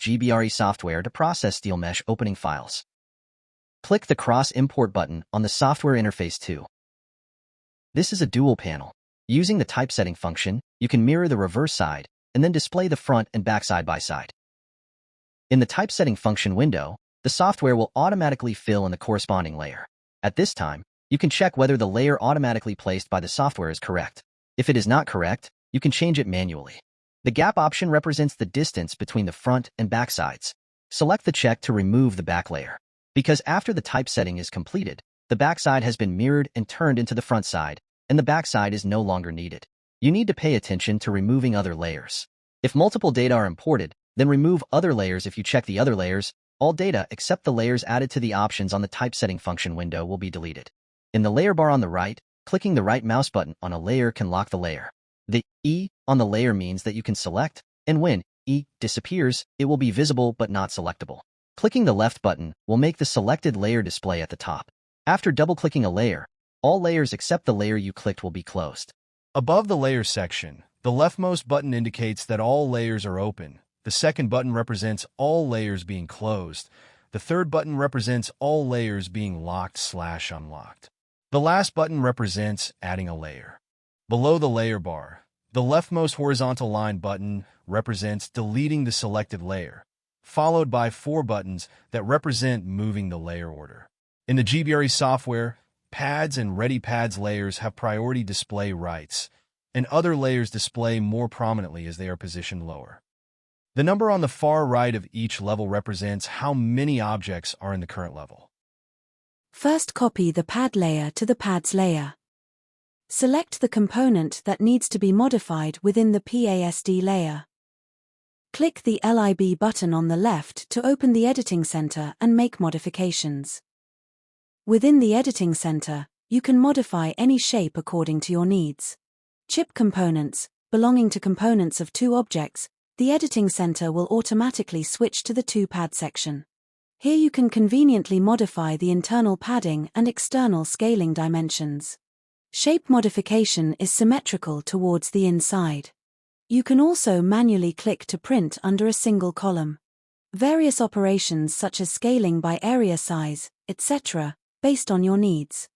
GBRE Software to process steel mesh opening files. Click the Cross Import button on the software interface too. This is a dual panel. Using the typesetting function, you can mirror the reverse side and then display the front and back side by side. In the typesetting function window, the software will automatically fill in the corresponding layer. At this time, you can check whether the layer automatically placed by the software is correct. If it is not correct, you can change it manually. The gap option represents the distance between the front and back sides. Select the check to remove the back layer. Because after the typesetting is completed, the back side has been mirrored and turned into the front side, and the back side is no longer needed. You need to pay attention to removing other layers. If multiple data are imported, then remove other layers. If you check the other layers, all data except the layers added to the options on the typesetting function window will be deleted. In the layer bar on the right, clicking the right mouse button on a layer can lock the layer. The E on the layer means that you can select, and when E disappears, it will be visible but not selectable. Clicking the left button will make the selected layer display at the top. After double-clicking a layer, all layers except the layer you clicked will be closed. Above the Layers section, the leftmost button indicates that all layers are open. The second button represents all layers being closed. The third button represents all layers being locked/unlocked. The last button represents adding a layer. Below the layer bar, the leftmost horizontal line button represents deleting the selected layer, followed by 4 buttons that represent moving the layer order. In the GBRE software, pads and ready pads layers have priority display rights, and other layers display more prominently as they are positioned lower. The number on the far right of each level represents how many objects are in the current level. First, copy the pad layer to the pads layer. Select the component that needs to be modified within the PASD layer. Click the LIB button on the left to open the Editing Center and make modifications. Within the Editing Center, you can modify any shape according to your needs. Chip components, belonging to components of 2 objects, the Editing Center will automatically switch to the 2 pad section. Here you can conveniently modify the internal padding and external scaling dimensions. Shape modification is symmetrical towards the inside. You can also manually click to print under a single column. Various operations such as scaling by area size, etc., based on your needs.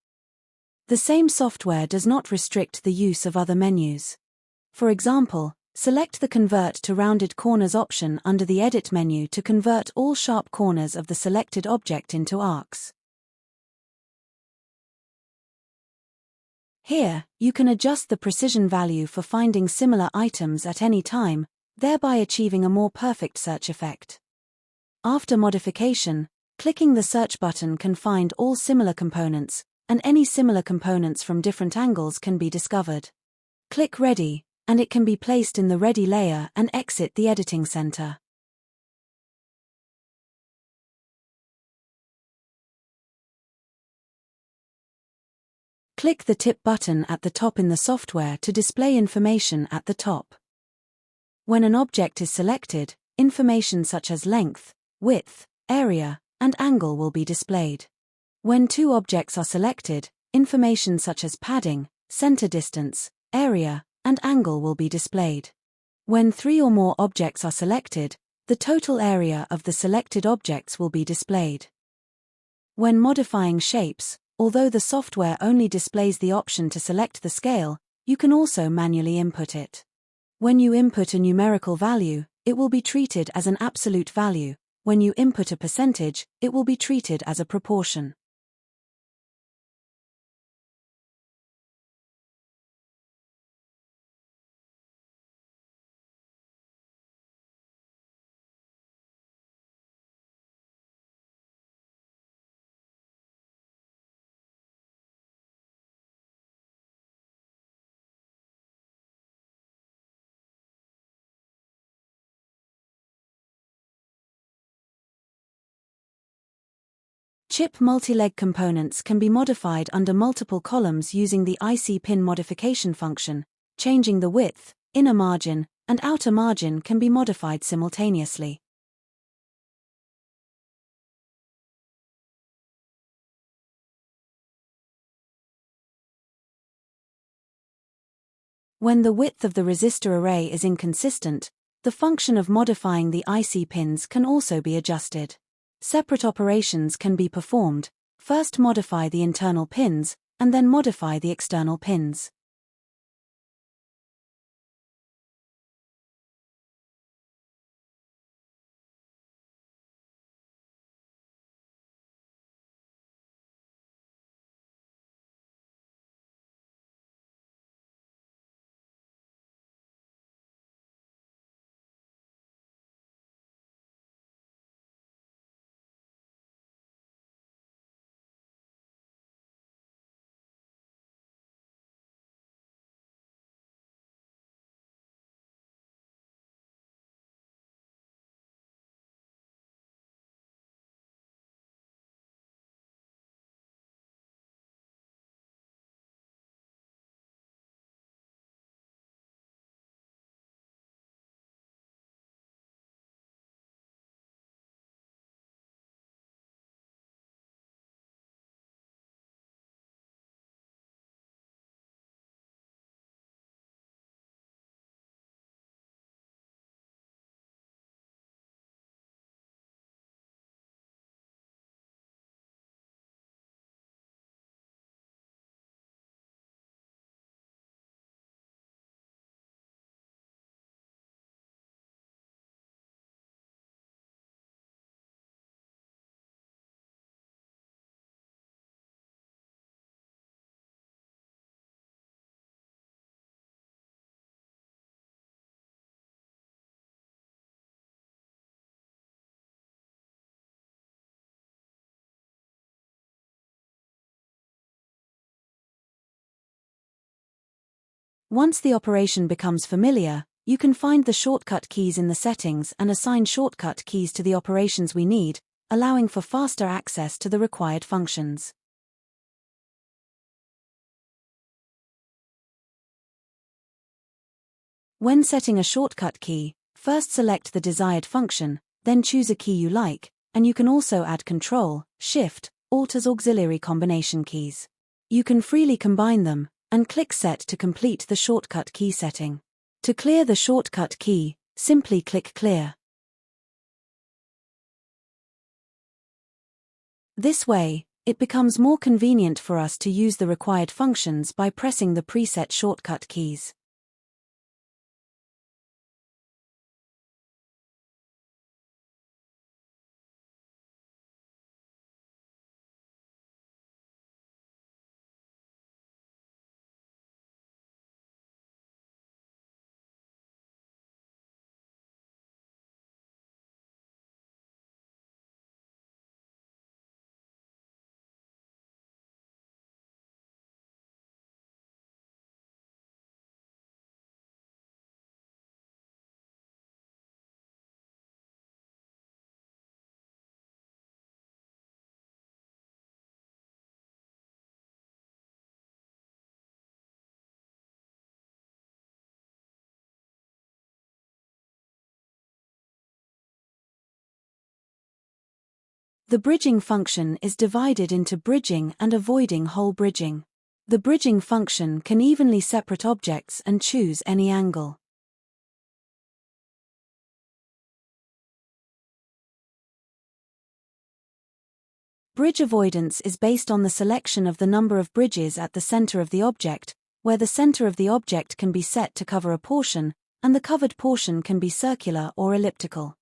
The same software does not restrict the use of other menus. For example, select the Convert to Rounded Corners option under the Edit menu to convert all sharp corners of the selected object into arcs. Here, you can adjust the precision value for finding similar items at any time, thereby achieving a more perfect search effect. After modification, clicking the search button can find all similar components, and any similar components from different angles can be discovered. Click Ready, and it can be placed in the Ready layer and exit the Editing Center. Click the Tip button at the top in the software to display information at the top. When an object is selected, information such as length, width, area, and angle will be displayed. When 2 objects are selected, information such as padding, center distance, area, and angle will be displayed. When 3 or more objects are selected, the total area of the selected objects will be displayed. When modifying shapes, although the software only displays the option to select the scale, you can also manually input it. When you input a numerical value, it will be treated as an absolute value. When you input a percentage, it will be treated as a proportion. Chip multi-leg components can be modified under multiple columns using the IC pin modification function. Changing the width, inner margin, and outer margin can be modified simultaneously. When the width of the resistor array is inconsistent, The function of modifying the IC pins can also be adjusted. Separate operations can be performed: first modify the internal pins, and then modify the external pins. Once the operation becomes familiar, you can find the shortcut keys in the settings and assign shortcut keys to the operations we need, allowing for faster access to the required functions. When setting a shortcut key, first select the desired function, then choose a key you like, and you can also add Ctrl, Shift, Alt as auxiliary combination keys. You can freely combine them, and click Set to complete the shortcut key setting. To clear the shortcut key, simply click Clear. This way, it becomes more convenient for us to use the required functions by pressing the preset shortcut keys. The bridging function is divided into bridging and avoiding hole bridging. The bridging function can evenly separate objects and choose any angle. Bridge avoidance is based on the selection of the number of bridges at the center of the object, where the center of the object can be set to cover a portion, and the covered portion can be circular or elliptical.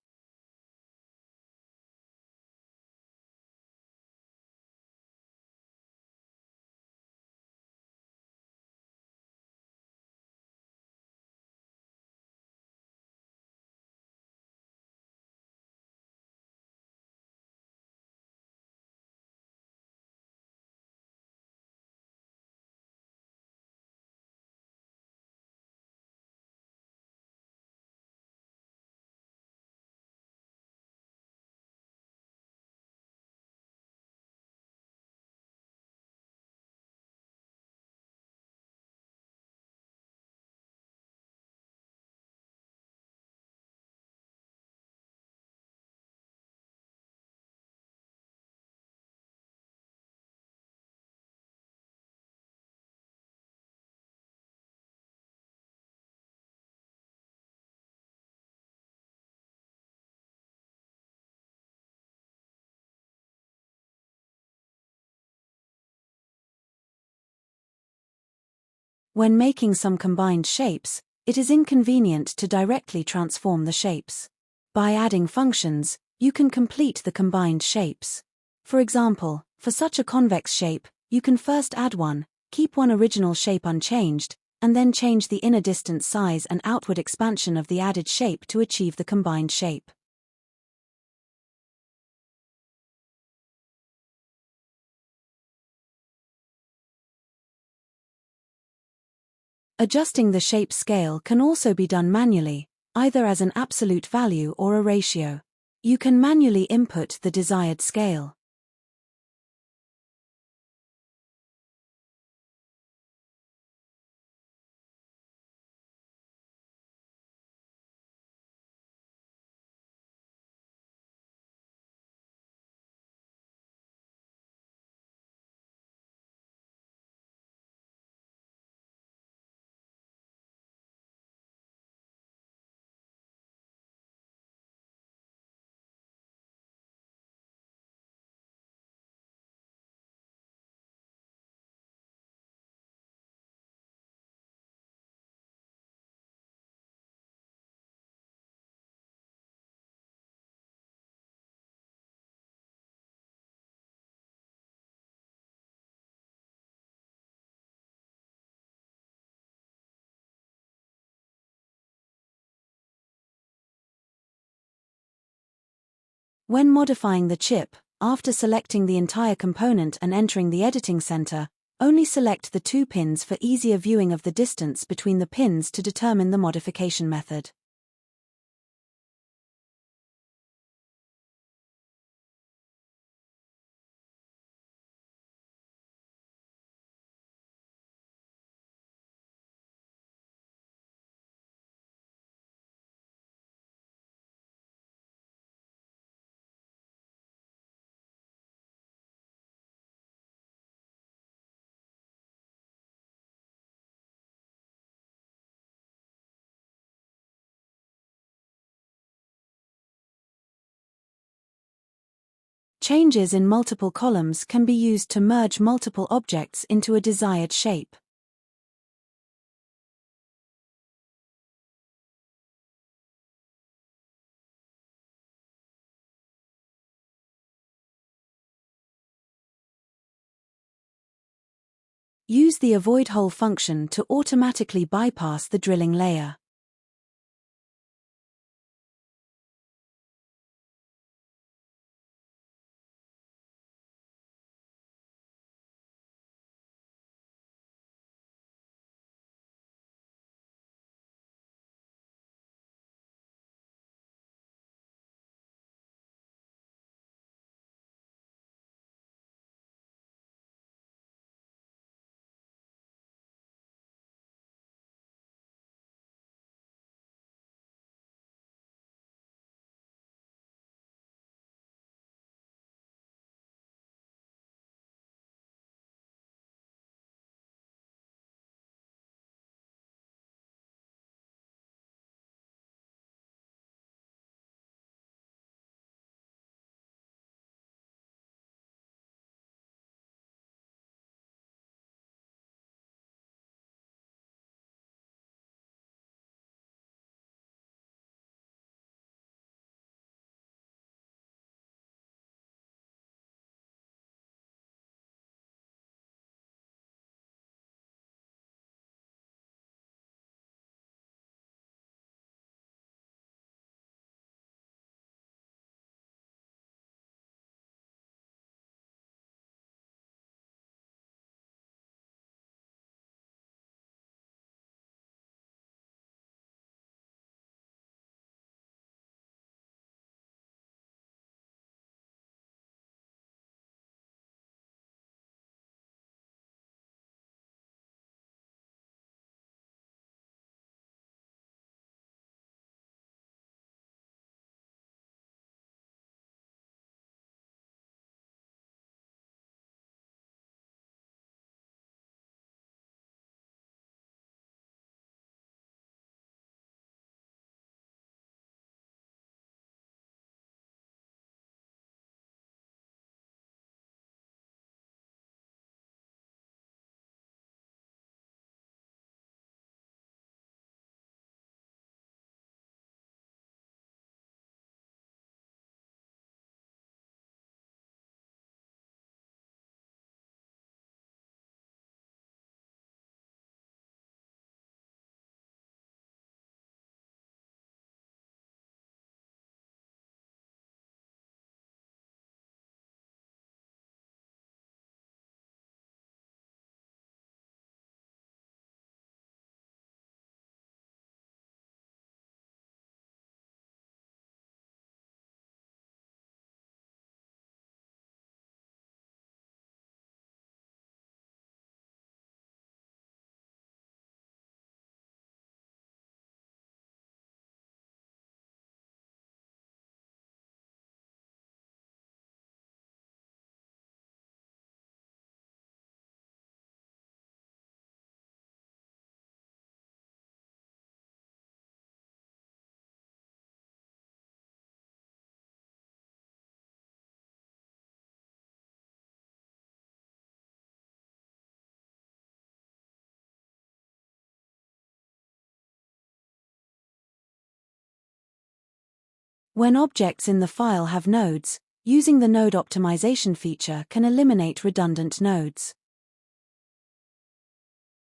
When making some combined shapes, it is inconvenient to directly transform the shapes. By adding functions, you can complete the combined shapes. For example, for such a convex shape, you can first add one, keep one original shape unchanged, and then change the inner distance size and outward expansion of the added shape to achieve the combined shape. Adjusting the shape scale can also be done manually, either as an absolute value or a ratio. You can manually input the desired scale. When modifying the chip, after selecting the entire component and entering the editing center, only select the 2 pins for easier viewing of the distance between the pins to determine the modification method. Changes in multiple columns can be used to merge multiple objects into a desired shape. Use the avoid hole function to automatically bypass the drilling layer. When objects in the file have nodes, using the node optimization feature can eliminate redundant nodes.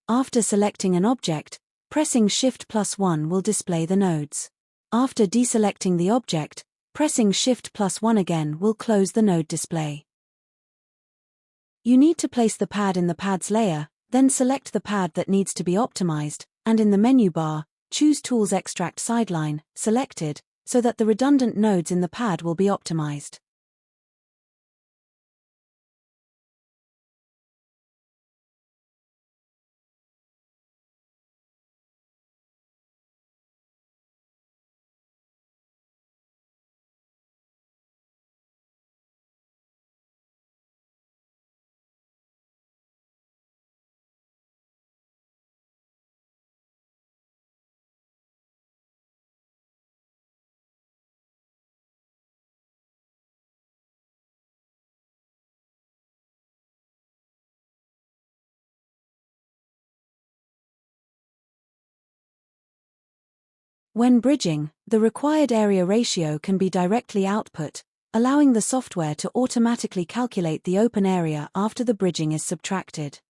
After selecting an object, pressing Shift+1 will display the nodes. After deselecting the object, pressing Shift+1 again will close the node display. You need to place the pad in the pads layer, then select the pad that needs to be optimized, and in the menu bar, choose Tools Extract Sideline, selected, so that the redundant nodes in the pad will be optimized. When bridging, the required area ratio can be directly output, allowing the software to automatically calculate the open area after the bridging is subtracted.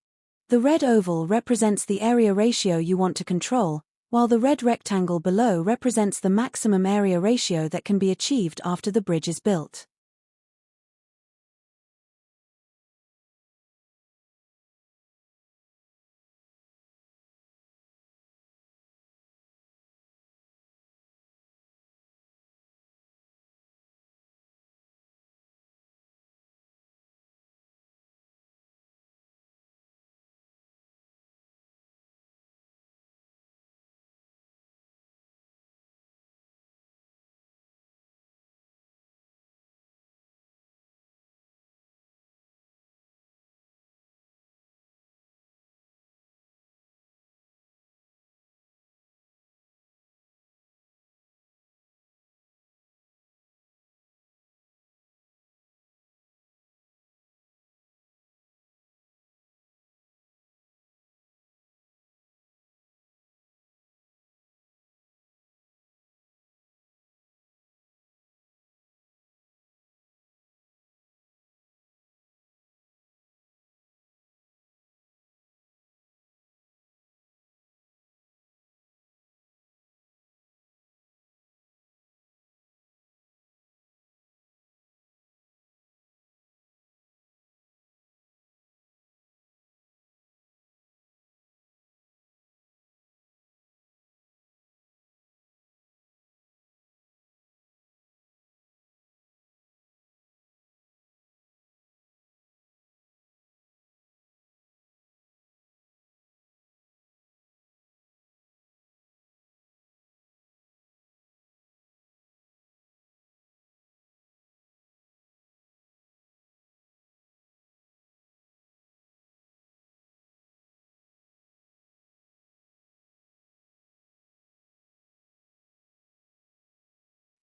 The red oval represents the area ratio you want to control, while the red rectangle below represents the maximum area ratio that can be achieved after the bridge is built.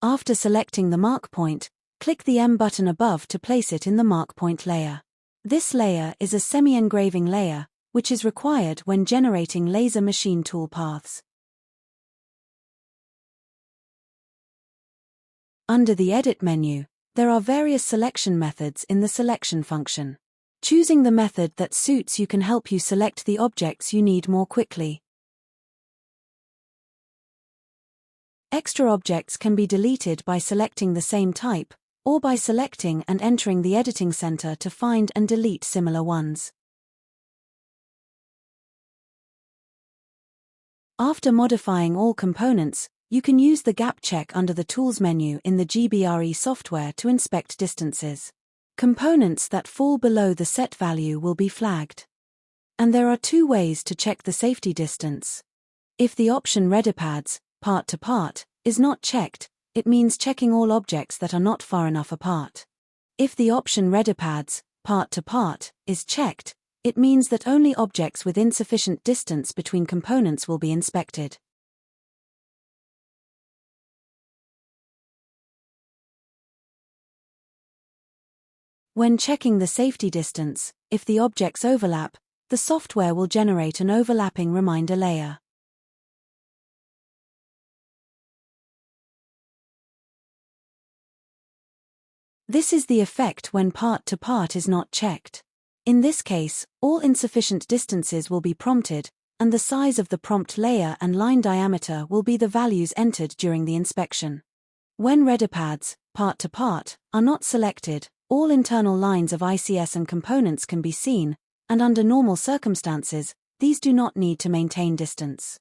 After selecting the mark point, click the M button above to place it in the mark point layer. This layer is a semi-engraving layer, which is required when generating laser machine tool paths. Under the Edit menu, there are various selection methods in the selection function. Choosing the method that suits you can help you select the objects you need more quickly. Extra objects can be deleted by selecting the same type, or by selecting and entering the editing center to find and delete similar ones. After modifying all components, you can use the gap check under the Tools menu in the GBRE software to inspect distances. Components that fall below the set value will be flagged. And there are two ways to check the safety distance. If the option Redipads, part to part, is not checked, it means checking all objects that are not far enough apart. If the option Redipads, part to part, is checked, it means that only objects with insufficient distance between components will be inspected. When checking the safety distance, if the objects overlap, the software will generate an overlapping reminder layer. This is the effect when part to part is not checked. In this case, all insufficient distances will be prompted, and the size of the prompt layer and line diameter will be the values entered during the inspection. When ReaderPads, part to part, are not selected, all internal lines of ICS and components can be seen, and under normal circumstances, these do not need to maintain distance.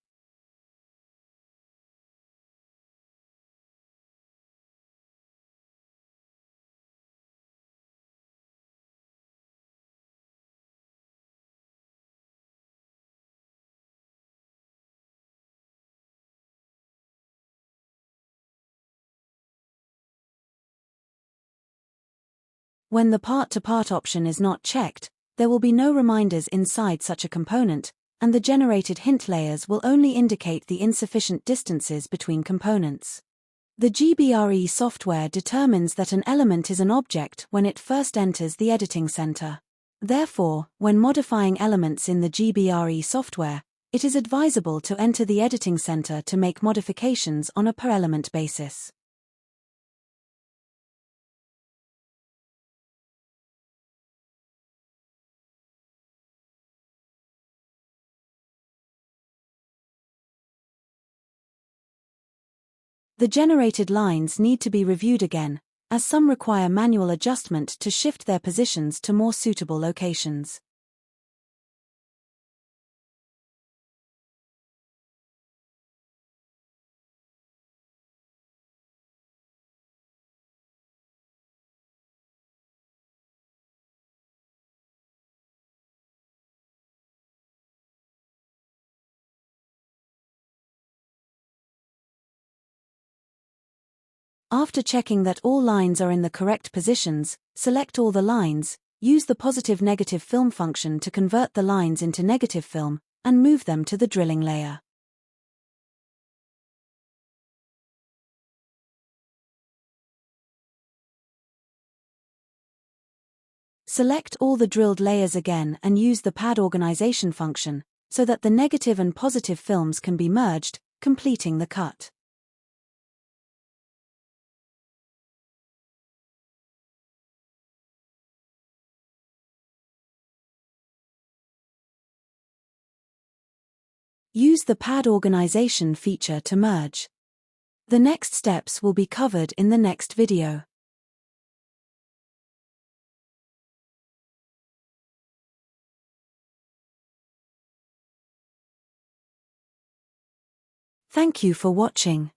When the part-to-part option is not checked, there will be no reminders inside such a component, and the generated hint layers will only indicate the insufficient distances between components. The GBRE software determines that an element is an object when it first enters the editing center. Therefore, when modifying elements in the GBRE software, it is advisable to enter the editing center to make modifications on a per-element basis. The generated lines need to be reviewed again, as some require manual adjustment to shift their positions to more suitable locations. After checking that all lines are in the correct positions, select all the lines, use the positive-negative film function to convert the lines into negative film, and move them to the drilling layer. Select all the drilled layers again and use the pad organization function, so that the negative and positive films can be merged, completing the cut. Use the pad organization feature to merge. The next steps will be covered in the next video. Thank you for watching.